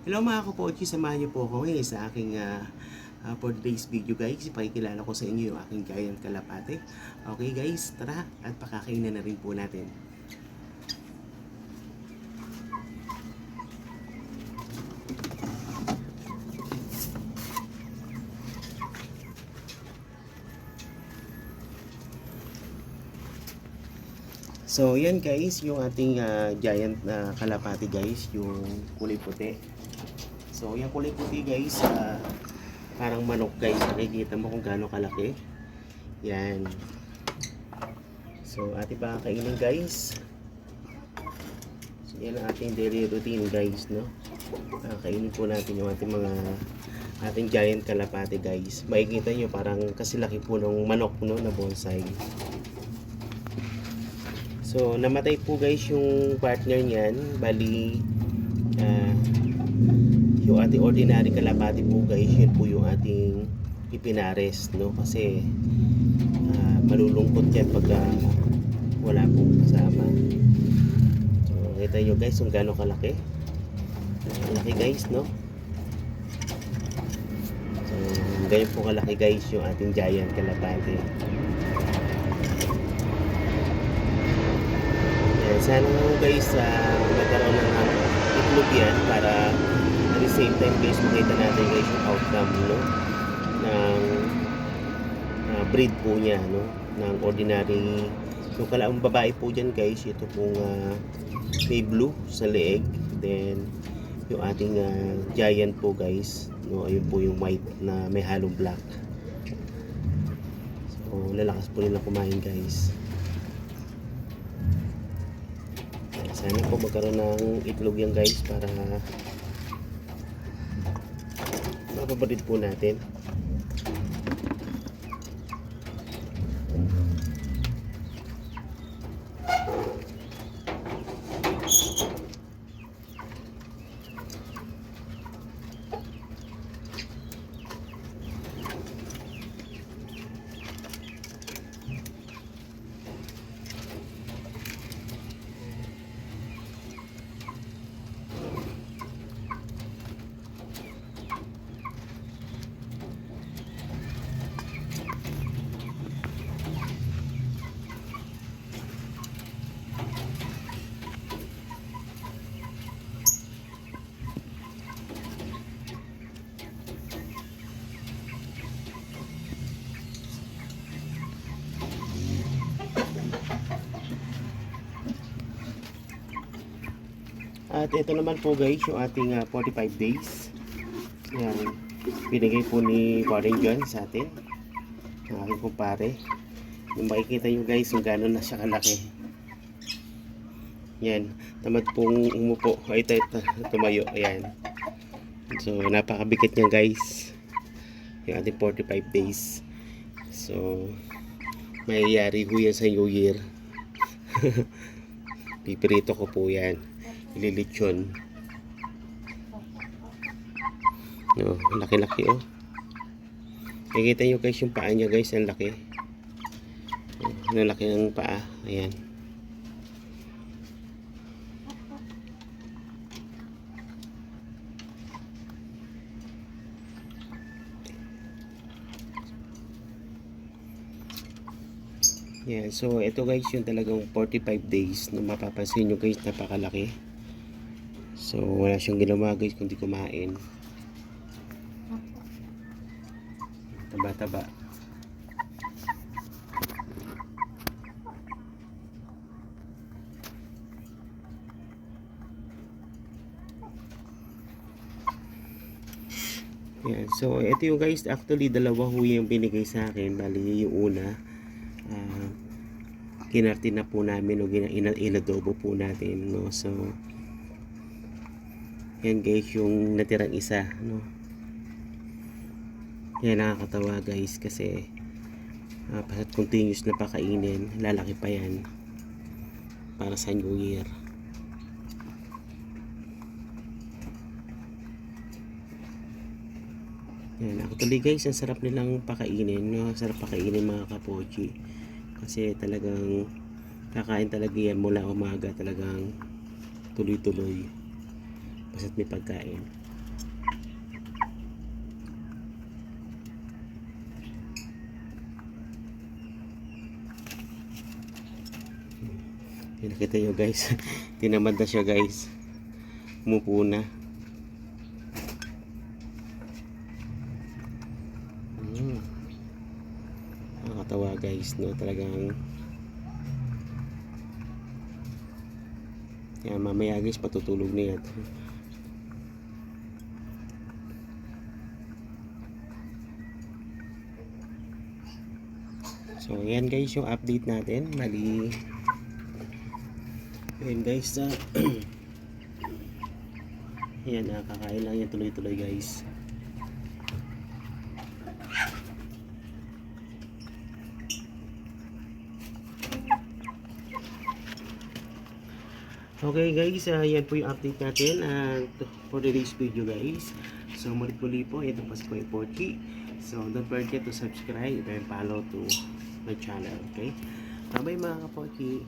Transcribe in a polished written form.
Hello mga kapochi, samahan niyo po ako ngayon sa aking for today's video guys. Ipakikilala ko sa inyo yung aking giant kalapate. Okay guys, tara at pakakainin na rin po natin. So yan guys, yung ating giant na kalapate guys, yung kulay puti. So yung kulay puti guys, parang manok guys. Nakikita mo kung gaano kalaki. Yan. So ating pakakainin guys. So yan ang ating daily routine guys, no. Kainin po natin yung ating giant kalapate guys. Makikita nyo parang kasi laki po ng manok, no, na bonsai. So namatay po guys yung partner niyan. Bali yung ating ordinary kalapati po guys, yun po yung ating ipinares, no, kasi malulungkot yan pag wala pong kasama. So kita nyo guys kung gaano kalaki. Malaki guys, no. So ganyan po kalaki guys yung ating giant kalapati. Sana guys magkaroon ng itlog yan para at the same time guys makita natin guys yung outcome, no, ng breed po niya, no, ng ordinary. So kalaang babae po dyan guys, ito pong may blue sa leeg, then yung ating giant po guys, no, ayun po yung white na may halong black. So lalakas po nila kumain guys. Sana po magkaroon ng itlog yan guys para mapapalit po natin. At ito naman po guys yung ating 45 days. Yan. Binigay po ni Warren John sa atin. Ang aking kumpare. Yung makikita nyo guys kung gano'n na siya kalaki. Yan. Tamad pong umupo. Ay, tumayo. Ayan. So napakabigat niya guys. Yung ating 45 days. So mayayari ho yan sa New Year. Pipirito ko po yan. Ililitsyon. No, laki-laki oh. Nakikita nyo guys yung paa niya guys, ang laki. Ang laki ng paa. Ayan. Yan, so ito guys yung talagang 45 days na mapapansin nyo guys, napakalaki. So wala siyang ginawa guys kundi kumain. Taba-taba. Yan, so ito yung guys, actually dalawa ho yung binigay sa akin. Bali yung una kinarti na po namin o inadobo po natin, no. So yan guys yung natirang isa, no. Yan nakakatawa guys kasi pasat continuous na pakainin, lalaki pa yan para sa New Year. Yan, actually guys ang sarap nilang pakainin, no. Sarap pakainin mga kapochi kasi talagang kakain talaga yan mula umaga, talagang tuloy-tuloy basta't may pagkain. Nakita nyo guys, tinamad na siya guys. Umupo na. Nakakatawa guys, no? Talagang yan, mamaya guys, patutulog na yan. So, yan guys yung update natin. Mali. Yan guys. Yan, nakakain lang yan tuloy-tuloy guys. Okay guys, yan po yung update natin for today's video guys. So, muli po, ito pa si Kuya Pochi. So, don't forget to subscribe and follow to my channel, okay? Bye-bye mga kapochi.